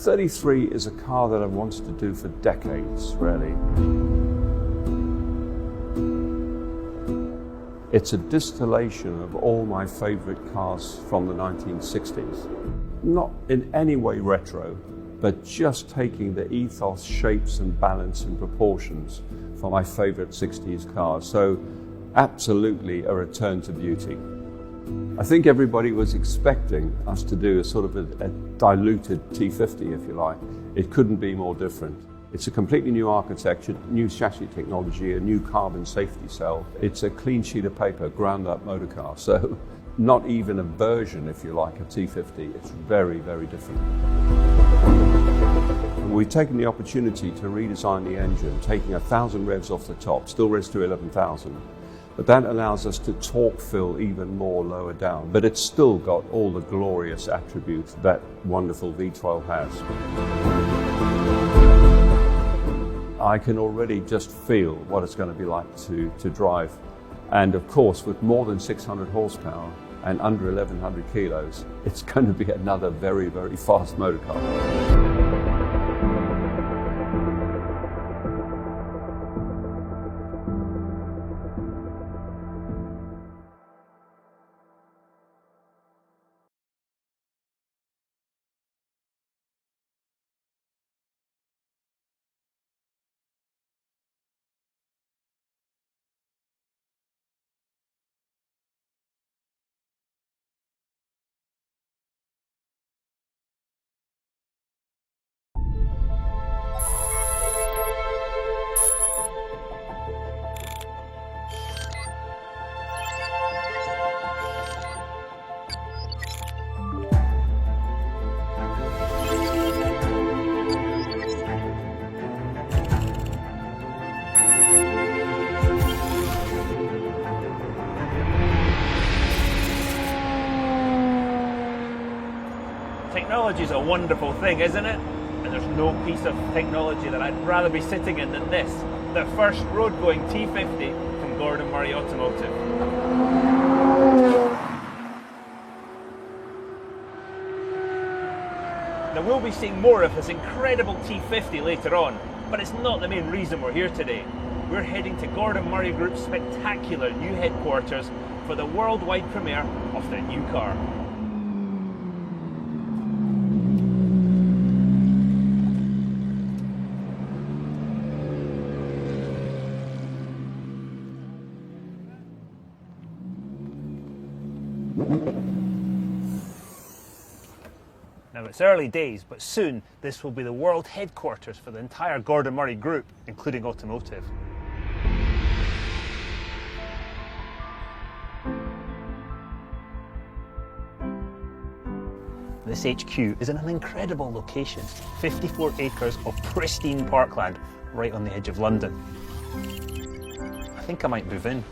T33 is a car that I've wanted to do for decades, really. It's a distillation of all my favorite cars from the 1960s. Not in any way retro, but just taking the ethos, shapes and balance and proportions from my favorite 60s cars. So absolutely a return to beauty. I think everybody was expecting us to do a sort of a diluted T50, if you like. It couldn't be more different. It's a completely new architecture, new chassis technology, a new carbon safety cell. It's a clean sheet of paper, ground up motor car. So not even a version, if you like, of T50. It's very, very different. And we've taken the opportunity to redesign the engine, taking 1,000 revs off the top, still revs to 11,000. But that allows us to torque fill even more lower down. But it's still got all the glorious attributes that wonderful V12 has. I can already just feel what it's going to be like to drive. And of course, with more than 600 horsepower and under 1,100 kilos, it's going to be another very, very fast motor car. Technology is a wonderful thing, isn't it? And there's no piece of technology that I'd rather be sitting in than this, the first road-going T50 from Gordon Murray Automotive. Now we'll be seeing more of this incredible T50 later on, but it's not the main reason we're here today. We're heading to Gordon Murray Group's spectacular new headquarters for the worldwide premiere of their new car. Now it's early days, but soon this will be the world headquarters for the entire Gordon Murray Group, including automotive. This HQ is in an incredible location, 54 acres of pristine parkland right on the edge of London. I think I might move in.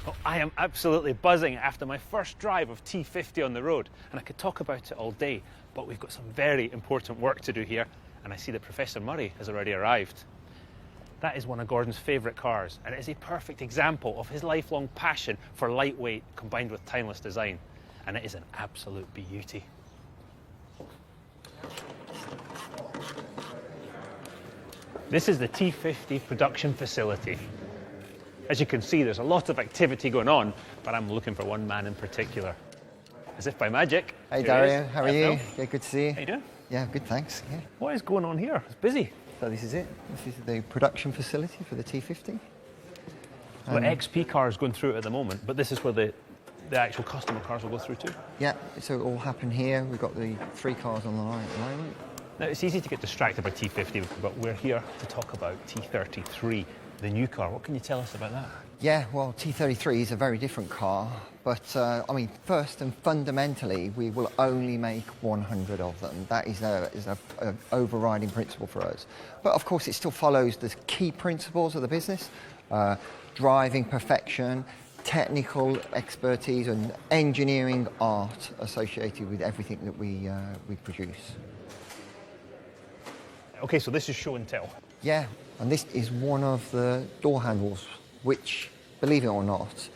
Oh, I am absolutely buzzing after my first drive of T50 on the road, and I could talk about it all day, but we've got some very important work to do here, and I see that Professor Murray has already arrived. That is one of Gordon's favourite cars, and it is a perfect example of his lifelong passion for lightweight combined with timeless design, and it is an absolute beauty. This is the T50 production facility. As you can see, there's a lot of activity going on, but I'm looking for one man in particular. As if by magic. Hey Dario, how are you? Yeah, good to see you. How you doing? Yeah, good, thanks. Yeah. What is going on here? It's busy. So this is it. This is the production facility for the T50. So XP cars going through it at the moment, but this is where the actual customer cars will go through too? Yeah, so it all happened here. We've got the 3 cars on the line at the moment. Now, it's easy to get distracted by T50, but we're here to talk about T33, the new car. What can you tell us about that? Yeah, well, T33 is a very different car, but I mean, first and fundamentally, we will only make 100 of them. That is an overriding principle for us. But of course, it still follows the key principles of the business, driving perfection, technical expertise and engineering art associated with everything that we produce. Okay, so this is show and tell. Yeah, and this is one of the door handles, which, believe it or not,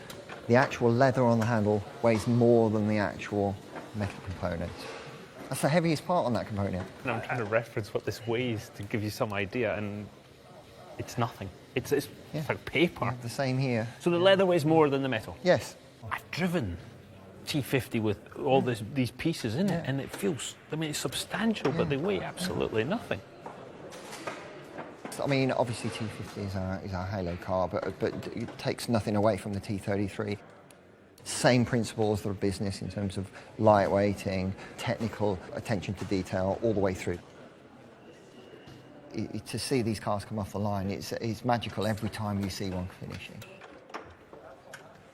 the actual leather on the handle weighs more than the actual metal component. That's the heaviest part on that component. And I'm trying to reference what this weighs to give you some idea, and it's nothing. It's like paper. The same here. So the leather weighs more than the metal? Yes. I've driven T50 with all these pieces in it, and it feels, I mean, it's substantial, but they weigh absolutely nothing. I mean, obviously T50 is our halo car, but it takes nothing away from the T33. Same principles of business in terms of lightweighting, technical attention to detail, all the way through. To see these cars come off the line, it's magical every time you see one finishing.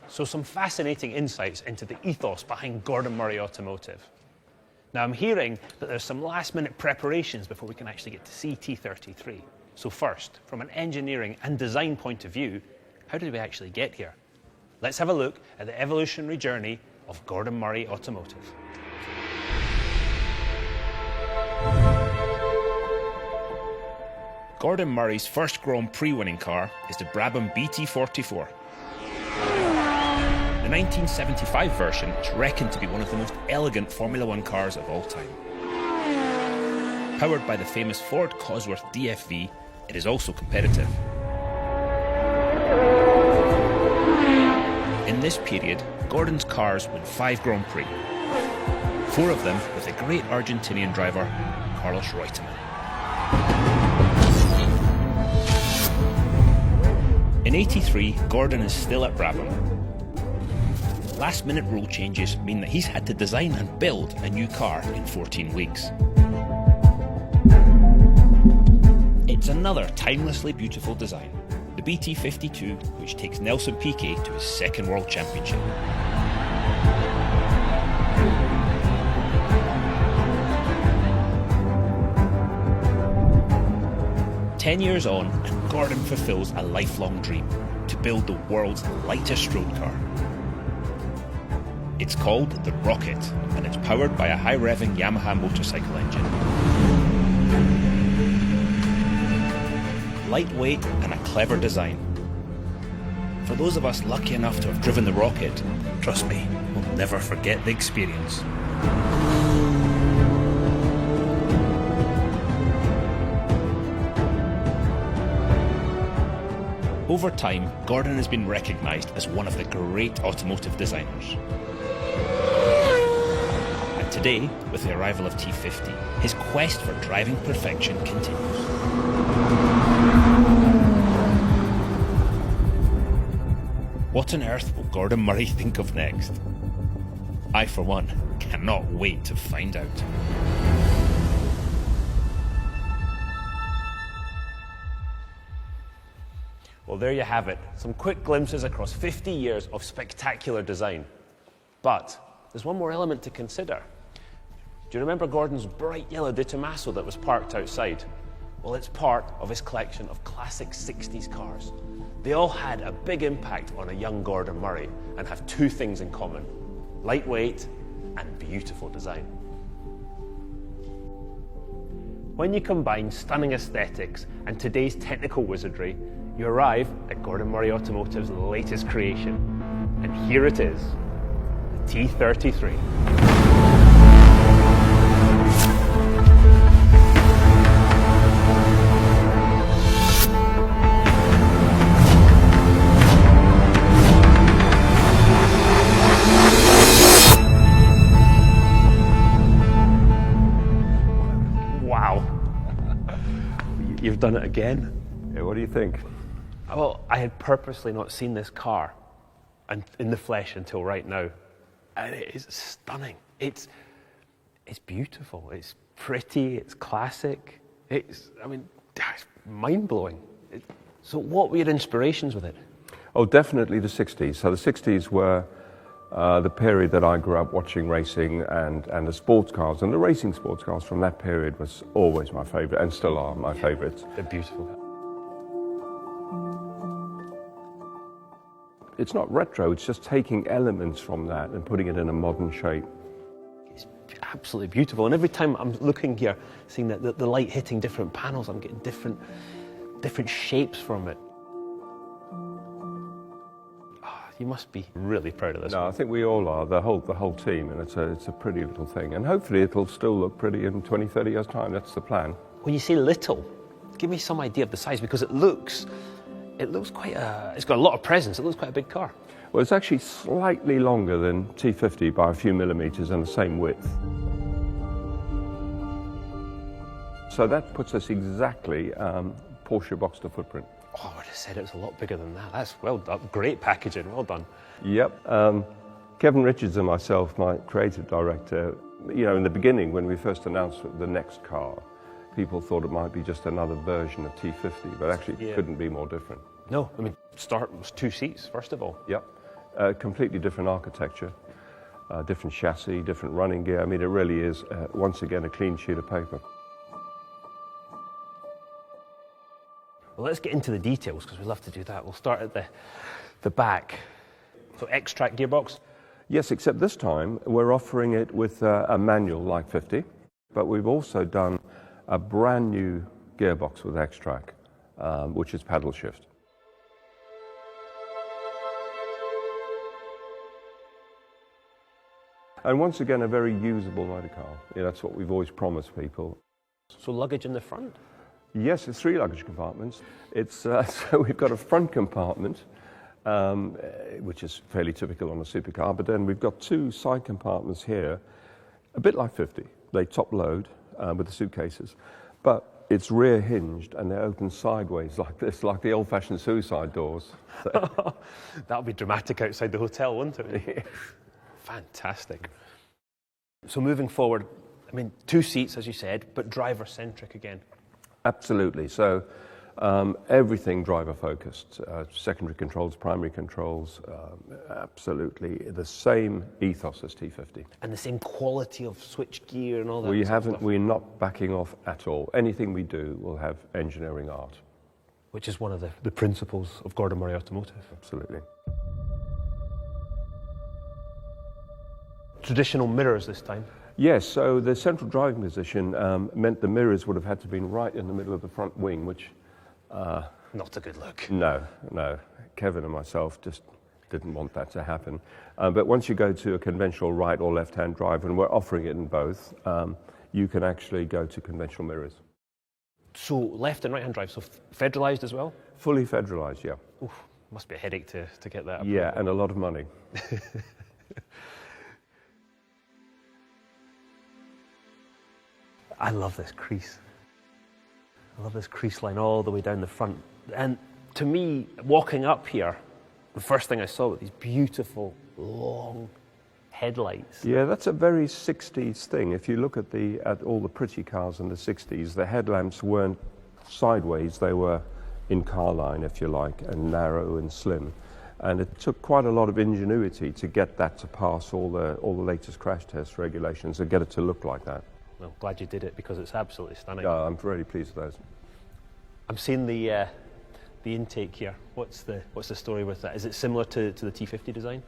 So some fascinating insights into the ethos behind Gordon Murray Automotive. Now I'm hearing that there's some last-minute preparations before we can actually get to see T33. So first, from an engineering and design point of view, how did we actually get here? Let's have a look at the evolutionary journey of Gordon Murray Automotive. Gordon Murray's first Grand Prix winning car is the Brabham BT44. The 1975 version is reckoned to be one of the most elegant Formula One cars of all time. Powered by the famous Ford Cosworth DFV, it is also competitive. In this period, Gordon's cars win 5 Grand Prix, 4 of them with the great Argentinian driver Carlos Reutemann. In '83, Gordon is still at Brabham. Last-minute rule changes mean that he's had to design and build a new car in 14 weeks. It's another timelessly beautiful design, the BT52, which takes Nelson Piquet to his second World Championship. "10 years on, and Gordon fulfills a lifelong dream, to build the world's lightest road car. It's called the Rocket, and it's powered by a high-revving Yamaha motorcycle engine. Lightweight and a clever design. For those of us lucky enough to have driven the Rocket, trust me, we'll never forget the experience." Over time, Gordon has been recognised as one of the great automotive designers. And today, with the arrival of T50, his quest for driving perfection continues. What on earth will Gordon Murray think of next? I, for one, cannot wait to find out. Well, there you have it. Some quick glimpses across 50 years of spectacular design. But there's one more element to consider. Do you remember Gordon's bright yellow De Tomaso that was parked outside? Well, it's part of his collection of classic 60s cars. They all had a big impact on a young Gordon Murray and have 2 things in common: lightweight and beautiful design. When you combine stunning aesthetics and today's technical wizardry, you arrive at Gordon Murray Automotive's latest creation. And here it is, the T33. Wow. You've done it again. Yeah, what do you think? Well, I had purposely not seen this car in the flesh until right now. And it is stunning. It's beautiful. It's pretty. It's classic. It's mind-blowing. So what were your inspirations with it? Oh, definitely the 60s. So the 60s were the period that I grew up watching racing, and the sports cars. And the racing sports cars from that period was always my favourite, and still are my favourites. They're beautiful. It's not retro, it's just taking elements from that and putting it in a modern shape. It's absolutely beautiful. And every time I'm looking here, seeing that the light hitting different panels, I'm getting different shapes from it. You must be really proud of this. No, I think we all are, the whole team, and it's a pretty little thing. And hopefully it'll still look pretty in 20, 30 years' time. That's the plan. When you say little, give me some idea of the size, because it looks quite it's got a lot of presence. It looks quite a big car. Well, it's actually slightly longer than T50 by a few millimetres and the same width. So that puts us exactly Porsche Boxster footprint. Oh, I would have said it was a lot bigger than that. That's well done. Great packaging. Well done. Yep. Kevin Richards and myself, my creative director, you know, in the beginning when we first announced the next car, people thought it might be just another version of T50, but actually it couldn't be more different. No, I mean, start was 2 seats, first of all. Yep. Completely different architecture, different chassis, different running gear. I mean, it really is, once again, a clean sheet of paper. Well, let's get into the details, because we love to do that. We'll start at the back. So X-Track gearbox? Yes, except this time we're offering it with a manual like 50, but we've also done a brand new gearbox with X-Track, which is paddle shift. And once again, a very usable motor car. Yeah, that's what we've always promised people. So luggage in the front? Yes, it's 3 luggage compartments. It's so we've got a front compartment, which is fairly typical on a supercar, but then we've got 2 side compartments here, a bit like 50. They top load with the suitcases, but it's rear hinged and they're open sideways like this, like the old-fashioned suicide doors. So. That'll be dramatic outside the hotel, wouldn't it? Fantastic. So moving forward, I mean, 2 seats, as you said, but driver-centric again. Absolutely. So everything driver-focused, secondary controls, primary controls, absolutely the same ethos as T50. And the same quality of switch gear and all that. We're not backing off at all. Anything we do will have engineering art. Which is one of the principles of Gordon Murray Automotive. Absolutely. Traditional mirrors this time? Yes, so the central driving position meant the mirrors would have had to be right in the middle of the front wing, which... not a good look. No. Kevin and myself just didn't want that to happen. But once you go to a conventional right or left-hand drive, and we're offering it in both, you can actually go to conventional mirrors. So left and right-hand drive, so federalised as well? Fully federalised, yeah. Oof, must be a headache to get that. Yeah, and a lot of money. I love this crease. I love this crease line all the way down the front. And to me, walking up here, the first thing I saw were these beautiful, long headlights. Yeah, that's a very 60s thing. If you look at all the pretty cars in the 60s, the headlamps weren't sideways, they were in car line, if you like, and narrow and slim. And it took quite a lot of ingenuity to get that to pass all the latest crash test regulations and get it to look like that. Well, glad you did it, because it's absolutely stunning. Yeah, I'm really pleased with those. I'm seeing the intake here. What's the story with that? Is it similar to the T50 design?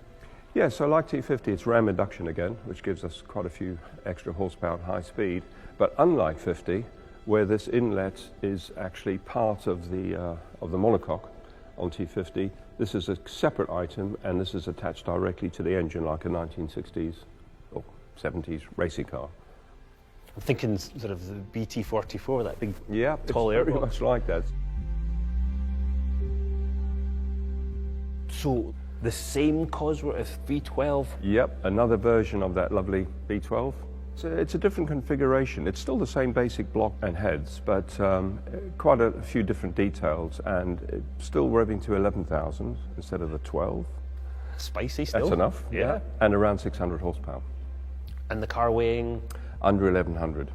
Yeah, so like T50, it's ram induction again, which gives us quite a few extra horsepower at high speed. But unlike 50, where this inlet is actually part of the monocoque on T50, this is a separate item, and this is attached directly to the engine like a 1960s or 70s racing car. I'm thinking sort of the BT44, that big it's tall very airbox. much like that. So the same Cosworth V12? Yep, another version of that lovely V12. It's a different configuration. It's still the same basic block and heads, but quite a few different details, and it's still revving to 11,000 instead of the 12. Spicy still. That's enough, Yeah. And around 600 horsepower. And the car weighing? Under 1,100.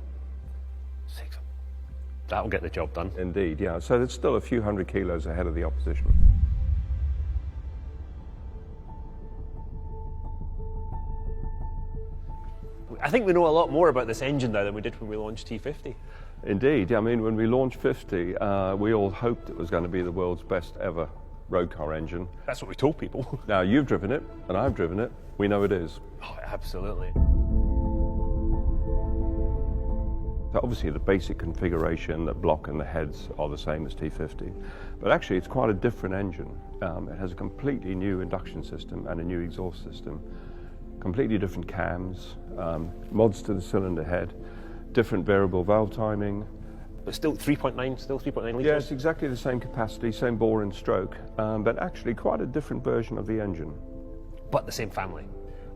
That'll get the job done. Indeed, yeah. So it's still a few hundred kilos ahead of the opposition. I think we know a lot more about this engine now than we did when we launched T50. Indeed, I mean, when we launched 50, we all hoped it was going to be the world's best ever road car engine. That's what we told people. Now, you've driven it, and I've driven it. We know it is. Oh, absolutely. So obviously the basic configuration, the block and the heads are the same as T50, but actually it's quite a different engine. It has a completely new induction system and a new exhaust system, completely different cams, mods to the cylinder head, different variable valve timing. But still 3.9 litres? Yeah, it's exactly the same capacity, same bore and stroke, but actually quite a different version of the engine. But the same family?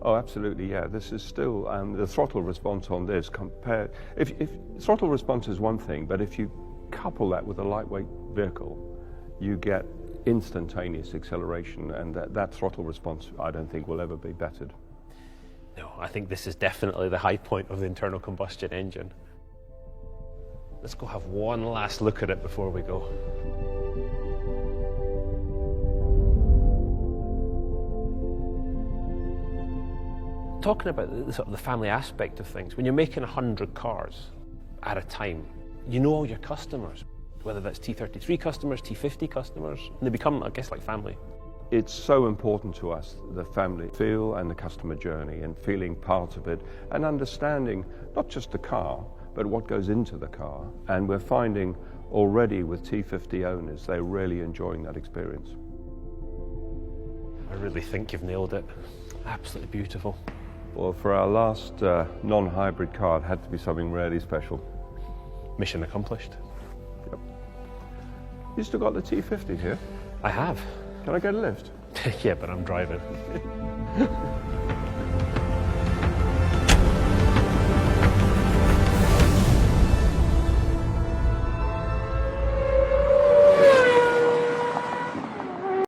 Oh, absolutely, yeah. This is still, the throttle response on this compared, if throttle response is one thing, but if you couple that with a lightweight vehicle, you get instantaneous acceleration, and that throttle response I don't think will ever be bettered. No, I think this is definitely the high point of the internal combustion engine. Let's go have one last look at it before we go. Talking about the sort of the family aspect of things, when you're making 100 cars at a time, you know all your customers, whether that's T.33 customers, T50 customers, and they become, I guess, like family. It's so important to us, the family feel and the customer journey, and feeling part of it, and understanding not just the car, but what goes into the car. And we're finding already with T50 owners, they're really enjoying that experience. I really think you've nailed it. Absolutely beautiful. Well, for our last non-hybrid car, it had to be something really special. Mission accomplished. Yep. You still got the T50 here? I have. Can I get a lift? Yeah, but I'm driving.